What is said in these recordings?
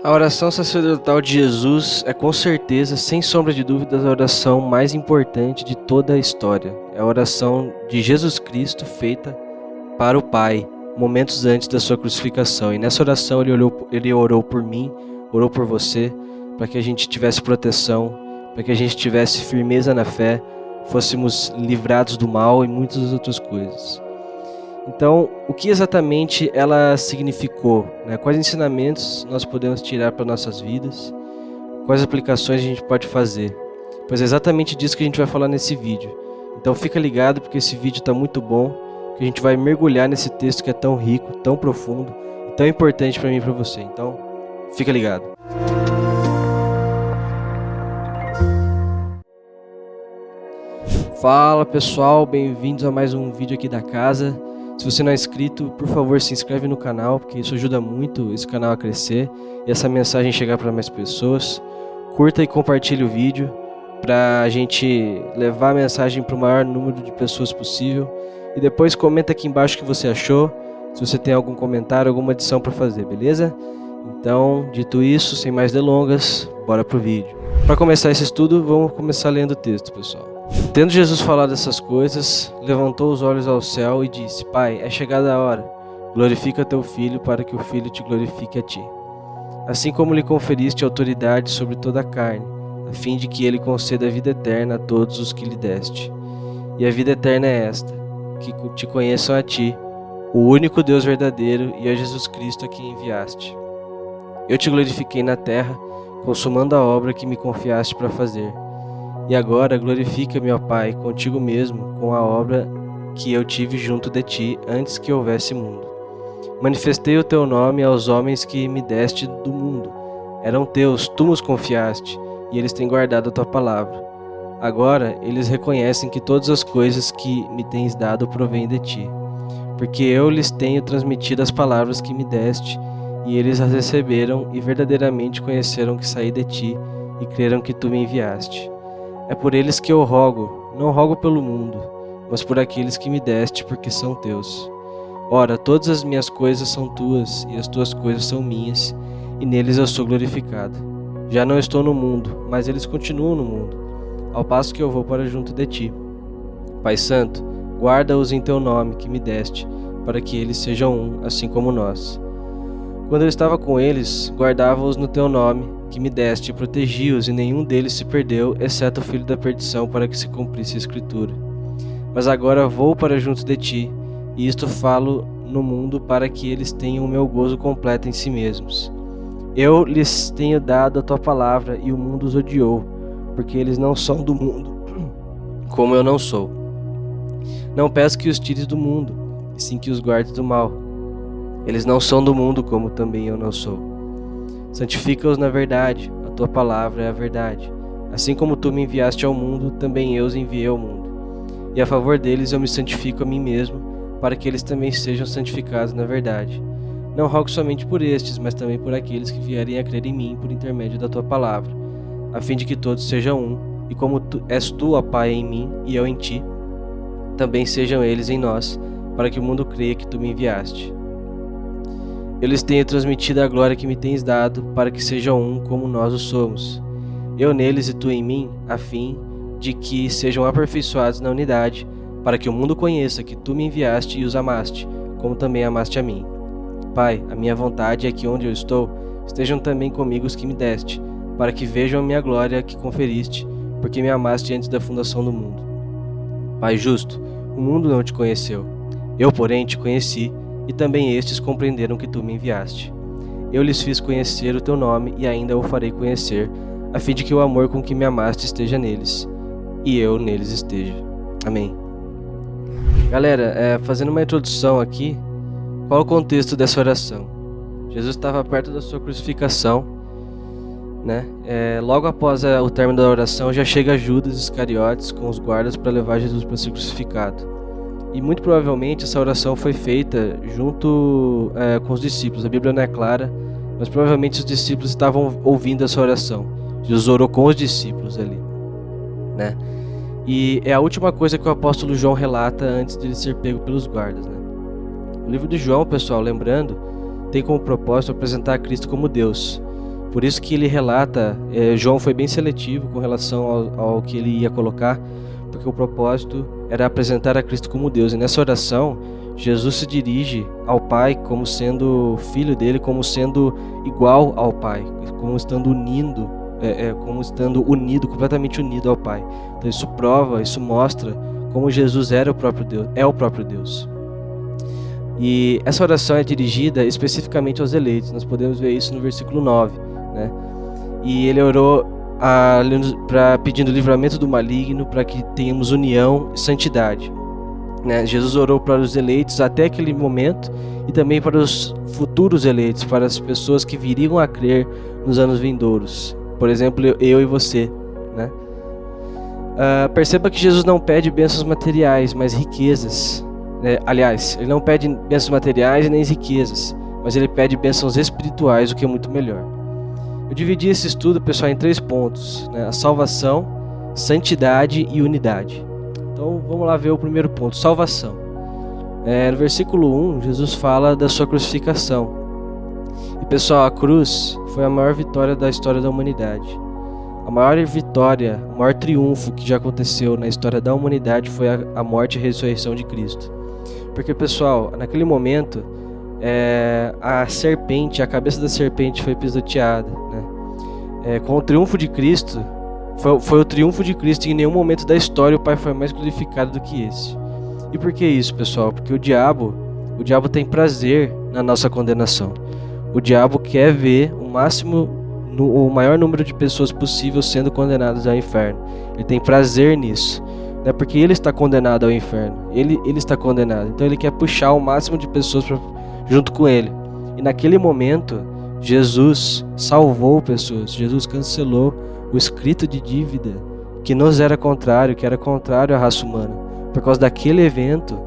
A oração sacerdotal de Jesus é com certeza, sem sombra de dúvidas, a oração mais importante de toda a história. É a oração de Jesus Cristo feita para o Pai, momentos antes da sua crucificação. E nessa oração ele orou por mim, orou por você, para que a gente tivesse proteção, para que a gente tivesse firmeza na fé, fôssemos livrados do mal e muitas outras coisas. Então, o que exatamente ela significou? Né? Quais ensinamentos nós podemos tirar para nossas vidas? Quais aplicações a gente pode fazer? Pois é exatamente disso que a gente vai falar nesse vídeo. Então fica ligado porque esse vídeo está muito bom, que a gente vai mergulhar nesse texto que é tão rico, tão profundo e tão importante para mim e para você. Então, fica ligado. Fala pessoal, bem-vindos a mais um vídeo aqui da casa. Se você não é inscrito, por favor, se inscreve no canal, porque isso ajuda muito esse canal a crescer e essa mensagem chegar para mais pessoas. Curta e compartilhe o vídeo para a gente levar a mensagem para o maior número de pessoas possível. E depois comenta aqui embaixo o que você achou, se você tem algum comentário, alguma adição para fazer, beleza? Então, dito isso, sem mais delongas, bora pro vídeo. Para começar esse estudo, vamos começar lendo o texto, pessoal. Tendo Jesus falado essas coisas, levantou os olhos ao céu e disse: Pai, é chegada a hora, glorifica teu Filho para que o Filho te glorifique a ti. Assim como lhe conferiste autoridade sobre toda a carne, a fim de que ele conceda a vida eterna a todos os que lhe deste. E a vida eterna é esta, que te conheçam a ti, o único Deus verdadeiro, e a Jesus Cristo a quem enviaste. Eu te glorifiquei na terra, consumando a obra que me confiaste para fazer. E agora glorifica-me, ó Pai, contigo mesmo, com a obra que eu tive junto de ti antes que houvesse mundo. Manifestei o teu nome aos homens que me deste do mundo. Eram teus, tu nos confiaste, e eles têm guardado a tua palavra. Agora eles reconhecem que todas as coisas que me tens dado provêm de ti, porque eu lhes tenho transmitido as palavras que me deste, e eles as receberam e verdadeiramente conheceram que saí de ti e creram que tu me enviaste. É por eles que eu rogo, não rogo pelo mundo, mas por aqueles que me deste, porque são teus. Ora, todas as minhas coisas são tuas, e as tuas coisas são minhas, e neles eu sou glorificado. Já não estou no mundo, mas eles continuam no mundo, ao passo que eu vou para junto de ti. Pai Santo, guarda-os em teu nome que me deste, para que eles sejam um, assim como nós. Quando eu estava com eles, guardava-os no teu nome, que me deste, e protegi-os, e nenhum deles se perdeu, exceto o filho da perdição, para que se cumprisse a Escritura. Mas agora vou para junto de ti, e isto falo no mundo, para que eles tenham o meu gozo completo em si mesmos. Eu lhes tenho dado a tua palavra, e o mundo os odiou, porque eles não são do mundo, como eu não sou. Não peço que os tires do mundo, e sim que os guardes do mal. Eles não são do mundo, como também eu não sou. Santifica-os na verdade, a tua palavra é a verdade. Assim como tu me enviaste ao mundo, também eu os enviei ao mundo. E a favor deles eu me santifico a mim mesmo, para que eles também sejam santificados na verdade. Não rogo somente por estes, mas também por aqueles que vierem a crer em mim por intermédio da tua palavra, a fim de que todos sejam um, e como és tu, ó Pai, em mim e eu em ti, também sejam eles em nós, para que o mundo creia que tu me enviaste. Eu lhes tenho transmitido a glória que me tens dado, para que sejam um como nós o somos. Eu neles e tu em mim, a fim de que sejam aperfeiçoados na unidade, para que o mundo conheça que tu me enviaste e os amaste, como também amaste a mim. Pai, a minha vontade é que onde eu estou, estejam também comigo os que me deste, para que vejam a minha glória que conferiste, porque me amaste antes da fundação do mundo. Pai justo, o mundo não te conheceu. Eu, porém, te conheci, e também estes compreenderam que tu me enviaste. Eu lhes fiz conhecer o teu nome e ainda o farei conhecer, a fim de que o amor com que me amaste esteja neles, e eu neles esteja. Amém. Galera, fazendo uma introdução aqui, qual o contexto dessa oração? Jesus estava perto da sua crucificação, né? Logo após o término da oração, já chega Judas Iscariotes com os guardas para levar Jesus para ser crucificado. E muito provavelmente essa oração foi feita junto com os discípulos. A Bíblia não é clara, mas provavelmente os discípulos estavam ouvindo essa oração. Jesus orou com os discípulos ali, né? E é a última coisa que o apóstolo João relata antes de ele ser pego pelos guardas, né? O livro de João, pessoal, lembrando, tem como propósito apresentar a Cristo como Deus. Por isso que ele relata, João foi bem seletivo com relação ao que ele ia colocar, porque o propósito era apresentar a Cristo como Deus. E nessa oração, Jesus se dirige ao Pai como sendo filho dele, como sendo igual ao Pai, como estando unido, completamente unido ao Pai. Então isso prova, isso mostra como Jesus era o próprio Deus, é o próprio Deus. E essa oração é dirigida especificamente aos eleitos. Nós podemos ver isso no versículo 9, né? E ele orou pedindo livramento do maligno, para que tenhamos união e santidade, né? Jesus orou para os eleitos até aquele momento e também para os futuros eleitos, para as pessoas que viriam a crer nos anos vindouros. Por exemplo, eu e você, né? Perceba que Jesus não pede bênçãos materiais, mas riquezas. Aliás, ele não pede bênçãos materiais e nem riquezas, mas ele pede bênçãos espirituais, o que é muito melhor. Eu dividi esse estudo, pessoal, em 3 pontos, né? A salvação, santidade e unidade. Então vamos lá ver o primeiro ponto, salvação. No versículo 1, Jesus fala da sua crucificação. E pessoal, a cruz foi a maior vitória da história da humanidade. A maior vitória, o maior triunfo que já aconteceu na história da humanidade foi a morte e a ressurreição de Cristo. Porque, pessoal, naquele momento, a cabeça da serpente foi pisoteada, né? Com o triunfo de Cristo, foi o triunfo de Cristo, e em nenhum momento da história o Pai foi mais glorificado do que esse. E por que isso, pessoal? Porque o diabo tem prazer na nossa condenação. O diabo quer ver o maior número de pessoas possível sendo condenadas ao inferno. Ele tem prazer nisso, né? Porque ele está condenado ao inferno. Ele está condenado. Então ele quer puxar o máximo de pessoas junto com ele. E naquele momento, Jesus salvou pessoas. Jesus cancelou o escrito de dívida que nos era contrário, que era contrário à raça humana. Por causa daquele evento,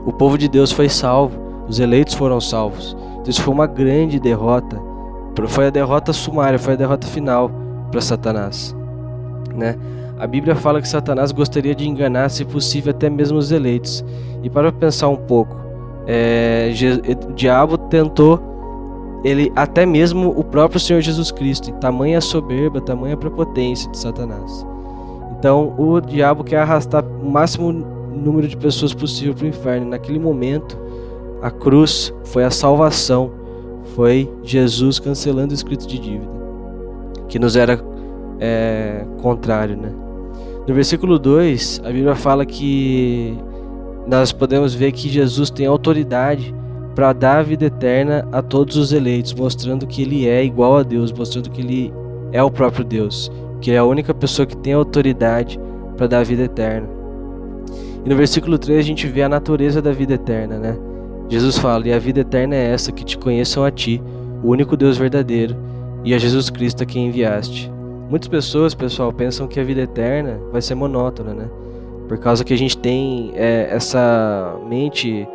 o povo de Deus foi salvo. Os eleitos foram salvos. Então isso foi uma grande derrota. Foi a derrota sumária, foi a derrota final para Satanás, né? A Bíblia fala que Satanás gostaria de enganar, se possível, até mesmo os eleitos. E para pensar um pouco, o diabo tentou até mesmo o próprio Senhor Jesus Cristo, em tamanha soberba, tamanha prepotência de Satanás. Então o diabo quer arrastar o máximo número de pessoas possível para o inferno. Naquele momento, a cruz foi a salvação. Foi Jesus cancelando o escrito de dívida, que nos era contrário, né? No versículo 2, a Bíblia fala que nós podemos ver que Jesus tem autoridade para dar a vida eterna a todos os eleitos, mostrando que ele é igual a Deus, mostrando que ele é o próprio Deus, que é a única pessoa que tem autoridade para dar a vida eterna. E no versículo 3 a gente vê a natureza da vida eterna, né? Jesus fala: e a vida eterna é essa, que te conheçam a ti, o único Deus verdadeiro, e a Jesus Cristo a quem enviaste. Muitas pessoas, pessoal, pensam que a vida eterna vai ser monótona, né? Por causa que a gente tem essa mente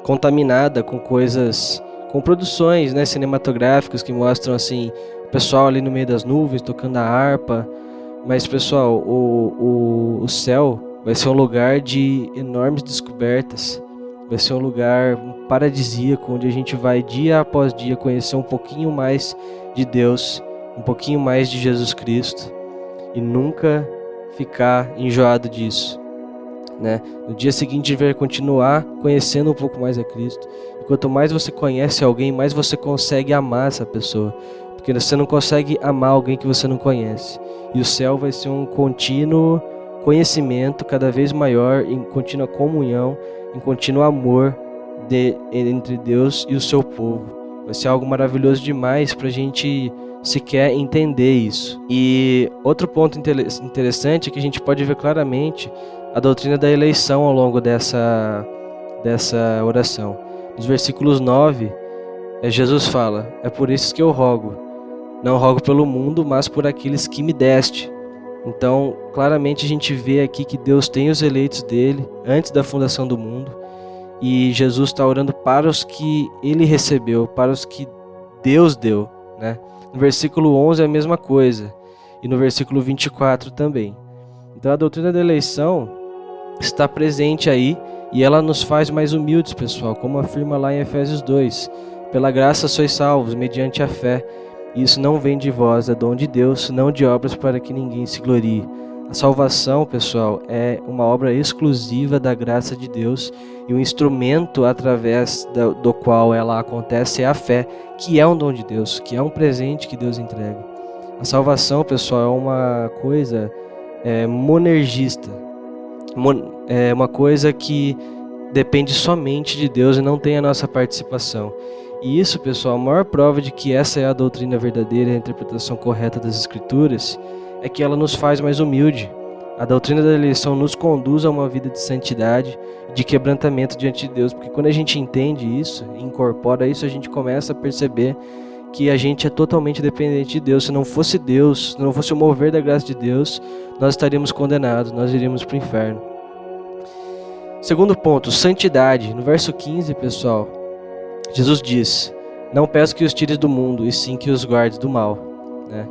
contaminada com coisas, com produções, né, cinematográficas que mostram assim, o pessoal ali no meio das nuvens tocando a harpa. Mas, pessoal, o céu vai ser um lugar de enormes descobertas. Vai ser um lugar paradisíaco, onde a gente vai dia após dia conhecer um pouquinho mais de Deus, um pouquinho mais de Jesus Cristo, e nunca ficar enjoado disso, né? No dia seguinte a gente vai continuar conhecendo um pouco mais a Cristo. E quanto mais você conhece alguém, mais você consegue amar essa pessoa, porque você não consegue amar alguém que você não conhece. E o céu vai ser um contínuo conhecimento cada vez maior, em contínua comunhão, em contínuo amor entre Deus e o seu povo. Vai ser algo maravilhoso demais para a gente sequer entender isso. E outro ponto interessante é que a gente pode ver claramente a doutrina da eleição ao longo dessa oração. Nos versículos 9, Jesus fala: é por isso que eu rogo, não rogo pelo mundo, mas por aqueles que me deste. Então, claramente a gente vê aqui que Deus tem os eleitos dele antes da fundação do mundo, e Jesus está orando para os que ele recebeu, para os que Deus deu, né? No versículo 11 é a mesma coisa, e no versículo 24 também. Então a doutrina da eleição está presente aí, e ela nos faz mais humildes, pessoal, como afirma lá em Efésios 2. Pela graça sois salvos, mediante a fé. Isso não vem de vós, é dom de Deus, não de obras para que ninguém se glorie. A salvação, pessoal, é uma obra exclusiva da graça de Deus e o instrumento através do qual ela acontece é a fé, que é um dom de Deus, que é um presente que Deus entrega. A salvação, pessoal, é uma coisa monergista, é uma coisa que depende somente de Deus e não tem a nossa participação. E isso, pessoal, a maior prova de que essa é a doutrina verdadeira e a interpretação correta das Escrituras é que ela nos faz mais humilde. A doutrina da eleição nos conduz a uma vida de santidade, de quebrantamento diante de Deus, porque quando a gente entende isso, incorpora isso, a gente começa a perceber que a gente é totalmente dependente de Deus. Se não fosse Deus, se não fosse o mover da graça de Deus, nós estaríamos condenados, nós iríamos para o inferno. Segundo ponto, santidade. No verso 15, pessoal, Jesus diz: não peço que os tires do mundo, e sim que os guardes do mal. Né?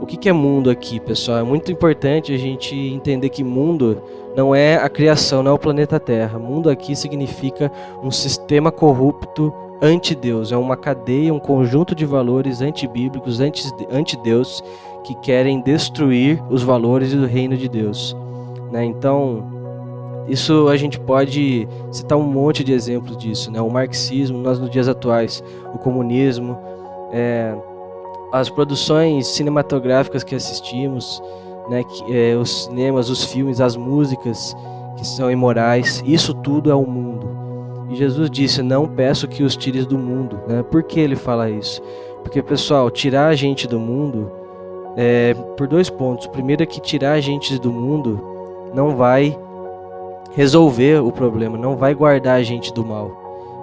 O que é mundo aqui, pessoal? É muito importante a gente entender que mundo não é a criação, não é o planeta Terra. Mundo aqui significa um sistema corrupto anti-Deus. É uma cadeia, um conjunto de valores antibíblicos, anti-Deus, que querem destruir os valores do reino de Deus. Né? Então, isso a gente pode citar um monte de exemplos disso, né? O marxismo, nós nos dias atuais, o comunismo, as produções cinematográficas que assistimos, né? Os cinemas, os filmes, as músicas que são imorais, isso tudo é o mundo. E Jesus disse: não peço que os tires do mundo. Né? Por que ele fala isso? Porque, pessoal, tirar a gente do mundo, por dois pontos. O primeiro é que tirar a gente do mundo não vai resolver o problema, não vai guardar a gente do mal.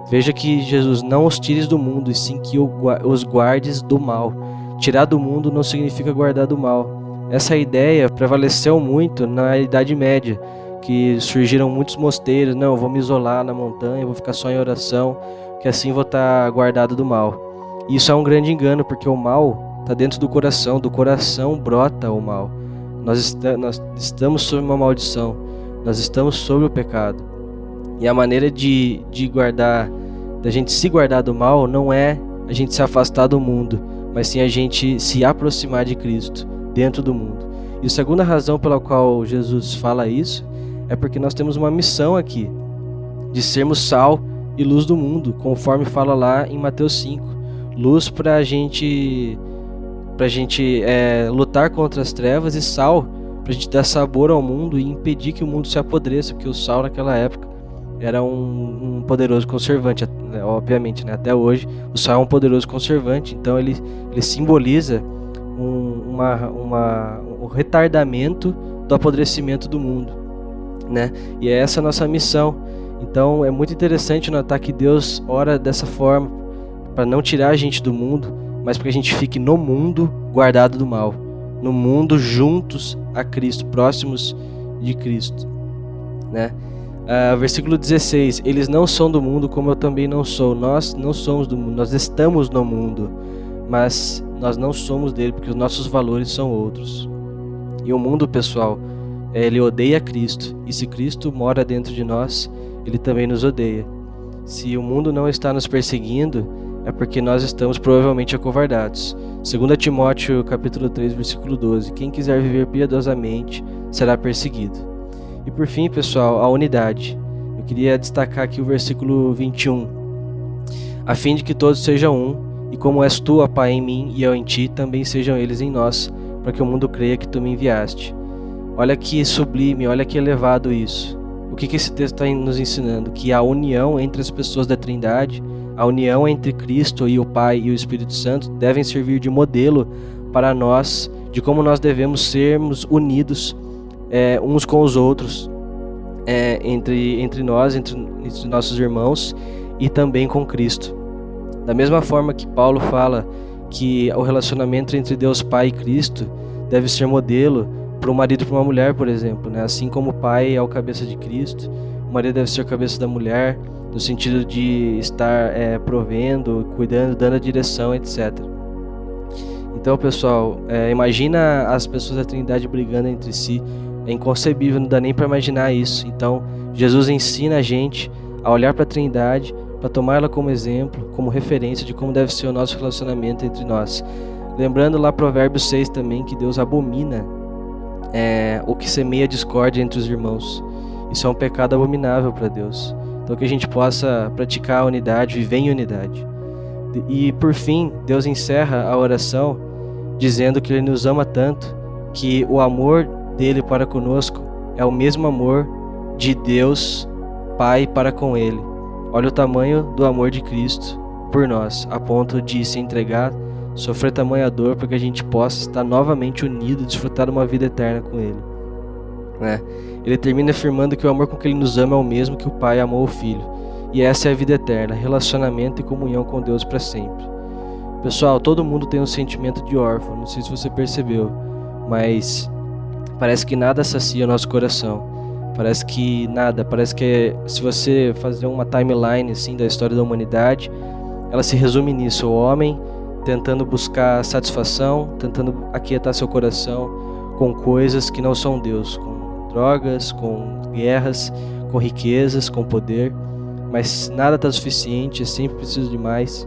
Veja que Jesus: não os tires do mundo, e sim que os guardes do mal. Tirar do mundo não significa guardar do mal. Essa ideia prevaleceu muito na Idade Média, que surgiram muitos mosteiros. Não, eu vou me isolar na montanha, vou ficar só em oração, que assim vou estar guardado do mal. E isso é um grande engano, porque o mal está dentro do coração brota o mal. Nós estamos sob uma maldição. Nós estamos sobre o pecado. E a maneira de guardar, da gente se guardar do mal, não é a gente se afastar do mundo, mas sim a gente se aproximar de Cristo dentro do mundo. E a segunda razão pela qual Jesus fala isso é porque nós temos uma missão aqui, de sermos sal e luz do mundo, conforme fala lá em Mateus 5. Luz para a gente lutar contra as trevas, e sal para a gente dar sabor ao mundo e impedir que o mundo se apodreça, porque o sal naquela época era um poderoso conservante, né? Obviamente, né? Até hoje o sal é um poderoso conservante, então ele simboliza um retardamento do apodrecimento do mundo, né? E é essa a nossa missão. Então é muito interessante notar que Deus ora dessa forma, para não tirar a gente do mundo, mas para que a gente fique no mundo guardado do mal, no mundo juntos a Cristo, próximos de Cristo, né? Versículo 16: eles não são do mundo, como eu também não sou. Nós não somos do mundo, nós estamos no mundo, mas nós não somos dele, porque os nossos valores são outros. E o mundo, pessoal, ele odeia Cristo, e se Cristo mora dentro de nós, ele também nos odeia. Se o mundo não está nos perseguindo, é porque nós estamos provavelmente acovardados. 2 Timóteo capítulo 3, versículo 12: quem quiser viver piedosamente será perseguido. E por fim, pessoal, a unidade. Eu queria destacar aqui o versículo 21. A fim de que todos sejam um, e como és tu, ó Pai, em mim e eu em ti, também sejam eles em nós, para que o mundo creia que tu me enviaste. Olha que sublime, olha que elevado isso. O que esse texto está nos ensinando? Que a união entre as pessoas da Trindade, a união entre Cristo e o Pai e o Espírito Santo devem servir de modelo para nós, de como nós devemos sermos unidos uns com os outros, entre nós, entre nossos irmãos, e também com Cristo. Da mesma forma que Paulo fala que o relacionamento entre Deus Pai e Cristo deve ser modelo para um marido e para uma mulher, por exemplo, né? Assim como o pai é o cabeça de Cristo, o marido deve ser o cabeça da mulher, no sentido de estar provendo, cuidando, dando a direção, etc. Então, pessoal, imagina as pessoas da Trindade brigando entre si. É inconcebível, não dá nem para imaginar isso. Então, Jesus ensina a gente a olhar para a Trindade, para tomar ela como exemplo, como referência de como deve ser o nosso relacionamento entre nós. Lembrando lá Provérbios 6 também, que Deus abomina o que semeia discórdia entre os irmãos. Isso é um pecado abominável para Deus. Então que a gente possa praticar a unidade, viver em unidade. E por fim, Deus encerra a oração dizendo que Ele nos ama tanto, que o amor dele para conosco é o mesmo amor de Deus Pai para com Ele. Olha o tamanho do amor de Cristo por nós, a ponto de se entregar, sofrer tamanha dor, para que a gente possa estar novamente unido e desfrutar de uma vida eterna com Ele. Ele termina afirmando que o amor com que Ele nos ama é o mesmo que o Pai amou o Filho. E essa é a vida eterna, relacionamento e comunhão com Deus para sempre. Pessoal, todo mundo tem um sentimento de órfão, não sei se você percebeu, mas parece que nada sacia o nosso coração. Parece que se você fazer uma timeline assim da história da humanidade, ela se resume nisso: o homem tentando buscar satisfação, tentando aquietar seu coração com coisas que não são Deus, com drogas, com guerras, com riquezas, com poder, mas nada está suficiente, é sempre preciso de mais.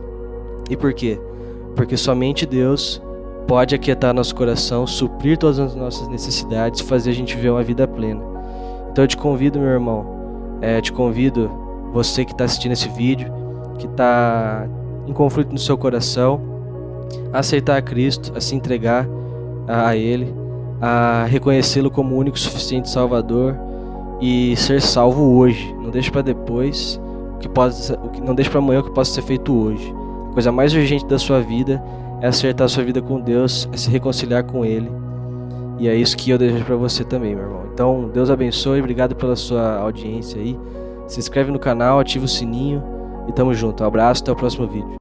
E por quê? Porque somente Deus pode aquietar nosso coração, suprir todas as nossas necessidades e fazer a gente viver uma vida plena. Então eu te convido, meu irmão, te convido, você que está assistindo esse vídeo, que está em conflito no seu coração, a aceitar a Cristo, a se entregar a Ele, a reconhecê-lo como o único e suficiente Salvador e ser salvo hoje. Não deixe para depois, não deixe para amanhã o que possa ser feito hoje. A coisa mais urgente da sua vida é acertar a sua vida com Deus, é se reconciliar com Ele. E é isso que eu desejo para você também, meu irmão. Então, Deus abençoe, obrigado pela sua audiência aí. Se inscreve no canal, ativa o sininho e tamo junto. Um abraço, até o próximo vídeo.